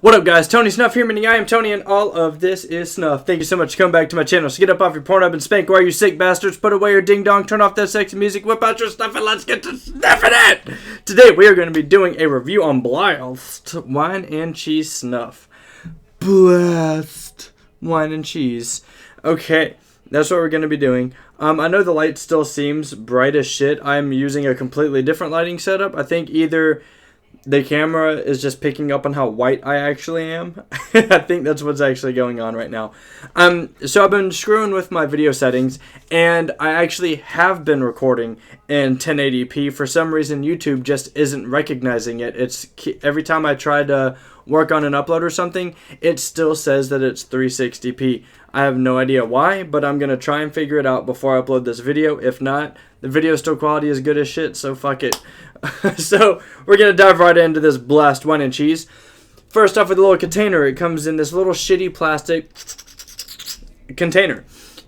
What up, guys? Tony Snuff here, meaning I am Tony, and all of this is Snuff. Thank you so much for coming back to my channel. So get up off your Pornhub and spank away, you sick bastards. Put away your ding-dong, turn off that sexy music, whip out your stuff, and let's get to snuffing it! Today, we are going to be doing a review on Blast Wine and Cheese Snuff. Blast Wine and Cheese. Okay, that's what we're going to be doing. I know the light still seems bright as shit. I'm using a completely different lighting setup. I think either the camera is just picking up on how white I actually am. I think that's what's actually going on right now. So I've been screwing with my video settings, and I actually have been recording in 1080p. For some reason, YouTube just isn't recognizing it. It's every time I try to work on an upload or something, it still says that it's 360p. I have no idea why, but I'm going to try and figure it out before I upload this video. If not, the video still quality is good as shit, so fuck it. So we're going to dive right into this Blast Wine and Cheese. First off, with a little container, it comes in this little shitty plastic container,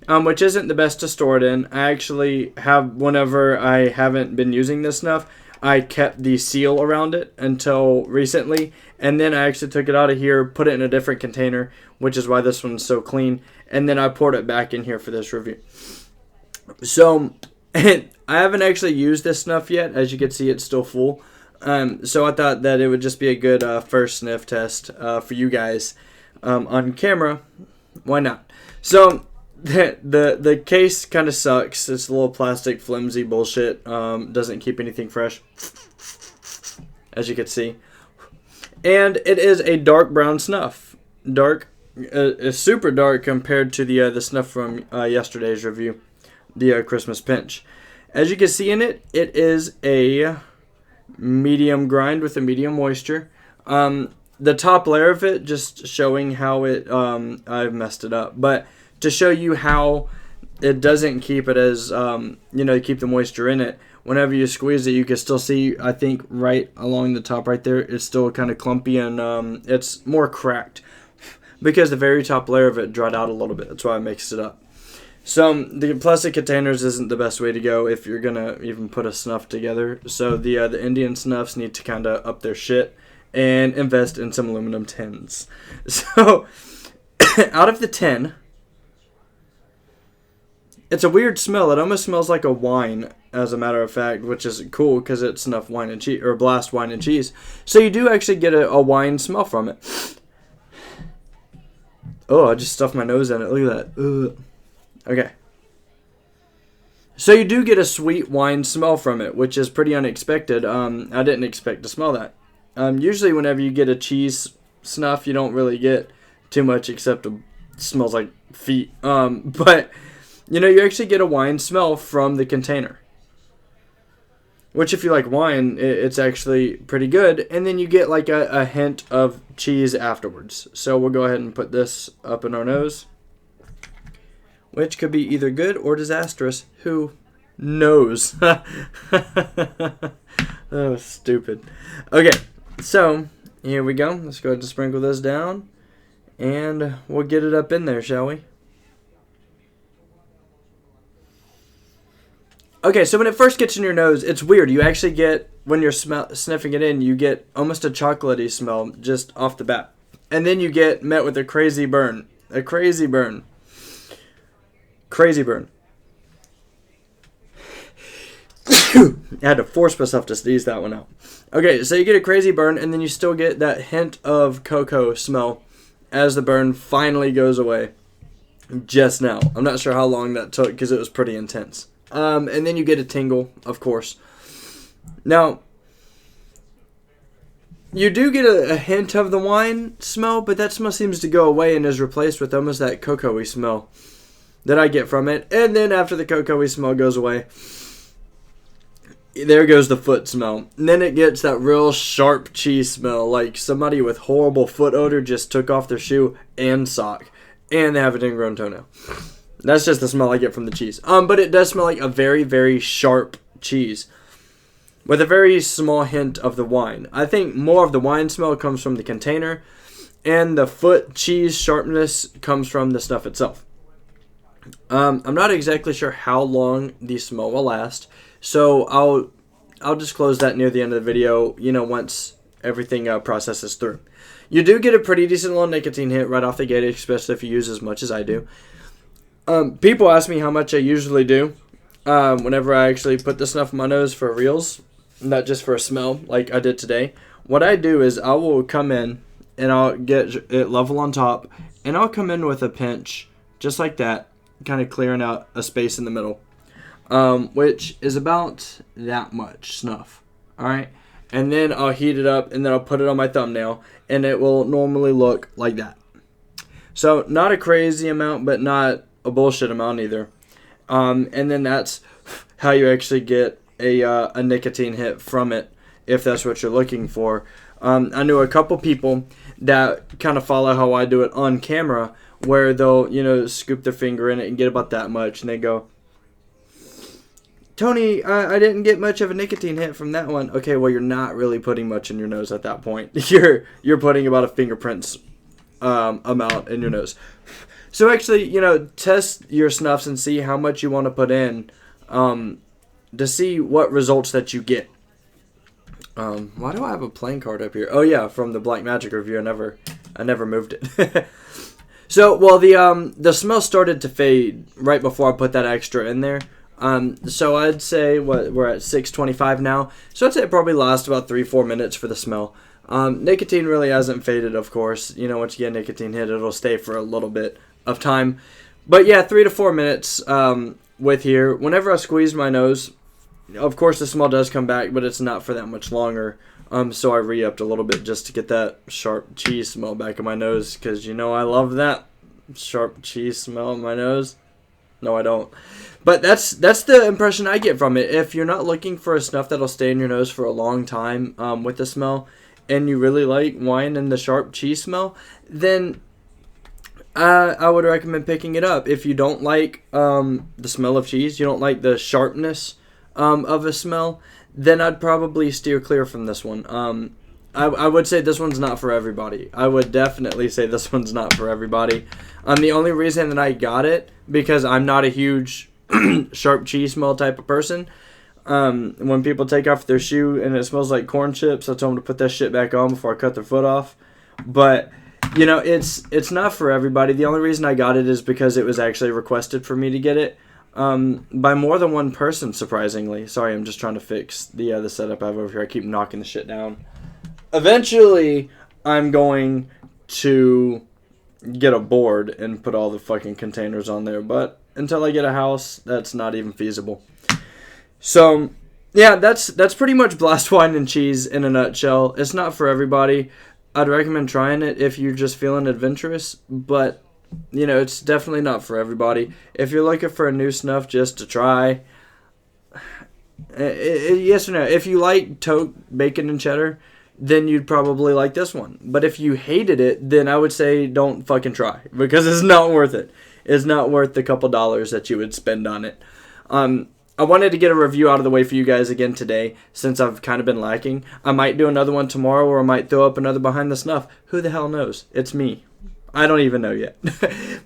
which isn't the best to store it in. I actually have, whenever I haven't been using this stuff, I kept the seal around it until recently, and then I actually took it out of here, put it in a different container, which is why this one's so clean, and then I poured it back in here for this review. So I haven't actually used this snuff yet. As you can see, it's still full. So I thought that it would just be a good first sniff test for you guys on camera. Why not? So the case kind of sucks. It's a little plastic flimsy bullshit. Doesn't keep anything fresh, as you can see. And it is a dark brown snuff. Dark, super dark compared to the snuff from yesterday's review, the Christmas Pinch. As you can see in it, it is a medium grind with a medium moisture. The top layer of it, just showing how it, I've messed it up, but to show you how it doesn't keep it as, keep the moisture in it. Whenever you squeeze it, you can still see, I think, right along the top right there, it's still kind of clumpy and it's more cracked because the very top layer of it dried out a little bit. That's why I mixed it up. So the plastic containers isn't the best way to go if you're gonna even put a snuff together. So the Indian snuffs need to kind of up their shit and invest in some aluminum tins. So out of the 10, it's a weird smell. It almost smells like a wine, as a matter of fact, which is cool because it's Snuff Wine and Cheese, or Blast Wine and Cheese. So you do actually get a wine smell from it. Oh, I just stuffed my nose in it. Look at that. Ugh. Okay. So you do get a sweet wine smell from it, which is pretty unexpected. I didn't expect to smell that. Usually whenever you get a cheese snuff, you don't really get too much except it smells like feet. But, you actually get a wine smell from the container. Which, if you like wine, it's actually pretty good. And then you get like a hint of cheese afterwards. So we'll go ahead and put this up in our nose, which could be either good or disastrous. Who knows? Oh, stupid. Okay, so here we go. Let's go ahead and sprinkle this down, and we'll get it up in there, shall we? Okay, so when it first gets in your nose, it's weird. You actually get, when you're sniffing it in, you get almost a chocolatey smell just off the bat. And then you get met with a crazy burn. A crazy burn. Crazy burn. I had to force myself to sneeze that one out. Okay, so you get a crazy burn, and then you still get that hint of cocoa smell as the burn finally goes away. Just now. I'm not sure how long that took because it was pretty intense. And then you get a tingle, of course. Now, you do get a hint of the wine smell, but that smell seems to go away and is replaced with almost that cocoa-y smell that I get from it. And then after the cocoa-y smell goes away, there goes the foot smell. And then it gets that real sharp cheese smell, like somebody with horrible foot odor just took off their shoe and sock, and they have an ingrown toenail. That's just the smell I get from the cheese. But it does smell like a very, very sharp cheese with a very small hint of the wine. I think more of the wine smell comes from the container, and the foot cheese sharpness comes from the stuff itself. I'm not exactly sure how long the smell will last, so I'll disclose that near the end of the video, once everything processes through. You do get a pretty decent little nicotine hit right off the gate, especially if you use as much as I do. People ask me how much I usually do whenever I actually put the snuff in my nose for reals, not just for a smell like I did today. What I do is I will come in and I'll get it level on top, and I'll come in with a pinch just like that, kind of clearing out a space in the middle, which is about that much snuff. All right, and then I'll heat it up, and then I'll put it on my thumbnail, and it will normally look like that. So not a crazy amount, but not a bullshit amount either. And then that's how you actually get a nicotine hit from it, if that's what you're looking for. I knew a couple people that kind of follow how I do it on camera, where they'll, scoop their finger in it and get about that much, and they go, Tony, I didn't get much of a nicotine hit from that one. Okay, well, you're not really putting much in your nose at that point. You're putting about a fingerprint's amount in your nose. So actually, test your snuffs and see how much you want to put in to see what results that you get. Why do I have a playing card up here? Oh yeah, from the Black Magic review. I never moved it. So, well, the smell started to fade right before I put that extra in there. So I'd say we're at 6:25 now. So I'd say it probably lasts about 3-4 minutes for the smell. Nicotine really hasn't faded, of course. Once you get a nicotine hit, it'll stay for a little bit of time. But yeah, 3 to 4 minutes with here. Whenever I squeeze my nose, of course the smell does come back, but it's not for that much longer. So I re-upped a little bit just to get that sharp cheese smell back in my nose, because I love that sharp cheese smell in my nose. No, I don't. But that's the impression I get from it. If you're not looking for a snuff that'll stay in your nose for a long time with the smell, and you really like wine and the sharp cheese smell, then I would recommend picking it up. If you don't like the smell of cheese, you don't like the sharpness of a smell, then I'd probably steer clear from this one. I would say this one's not for everybody. I would definitely say this one's not for everybody. The only reason that I got it, because I'm not a huge sharp cheese smell type of person. When people take off their shoe and it smells like corn chips, I tell them to put that shit back on before I cut their foot off. But it's not for everybody. The only reason I got it is because it was actually requested for me to get it by more than one person, surprisingly. Sorry, I'm just trying to fix the setup I have over here. I keep knocking the shit down. Eventually, I'm going to get a board and put all the fucking containers on there, but until I get a house, that's not even feasible. So, yeah, that's pretty much Blast Wine and Cheese in a nutshell. It's not for everybody. I'd recommend trying it if you're just feeling adventurous, but, it's definitely not for everybody. If you're looking for a new snuff just to try, yes or no. If you like toke, bacon, and cheddar, then you'd probably like this one. But if you hated it, then I would say don't fucking try, because it's not worth it. It's not worth the couple dollars that you would spend on it. I wanted to get a review out of the way for you guys again today, since I've kind of been lacking. I might do another one tomorrow, or I might throw up another Behind the Snuff. Who the hell knows? It's me. I don't even know yet.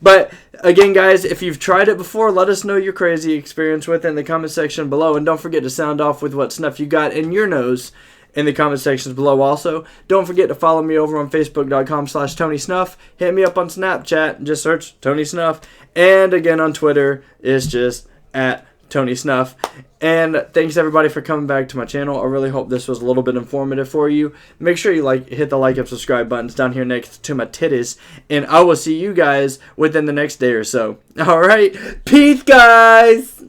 But again, guys, if you've tried it before, let us know your crazy experience with it in the comment section below. And don't forget to sound off with what snuff you got in your nose in the comment sections below. Also, don't forget to follow me over on Facebook.com/TonySnuff. Hit me up on Snapchat. Just search Tony Snuff. And again on Twitter, it's just at Tony Snuff. And thanks everybody for coming back to my channel. I really hope this was a little bit informative for you. Make sure you hit the like and subscribe buttons down here next to my titties. And I will see you guys within the next day or so. Alright, peace guys!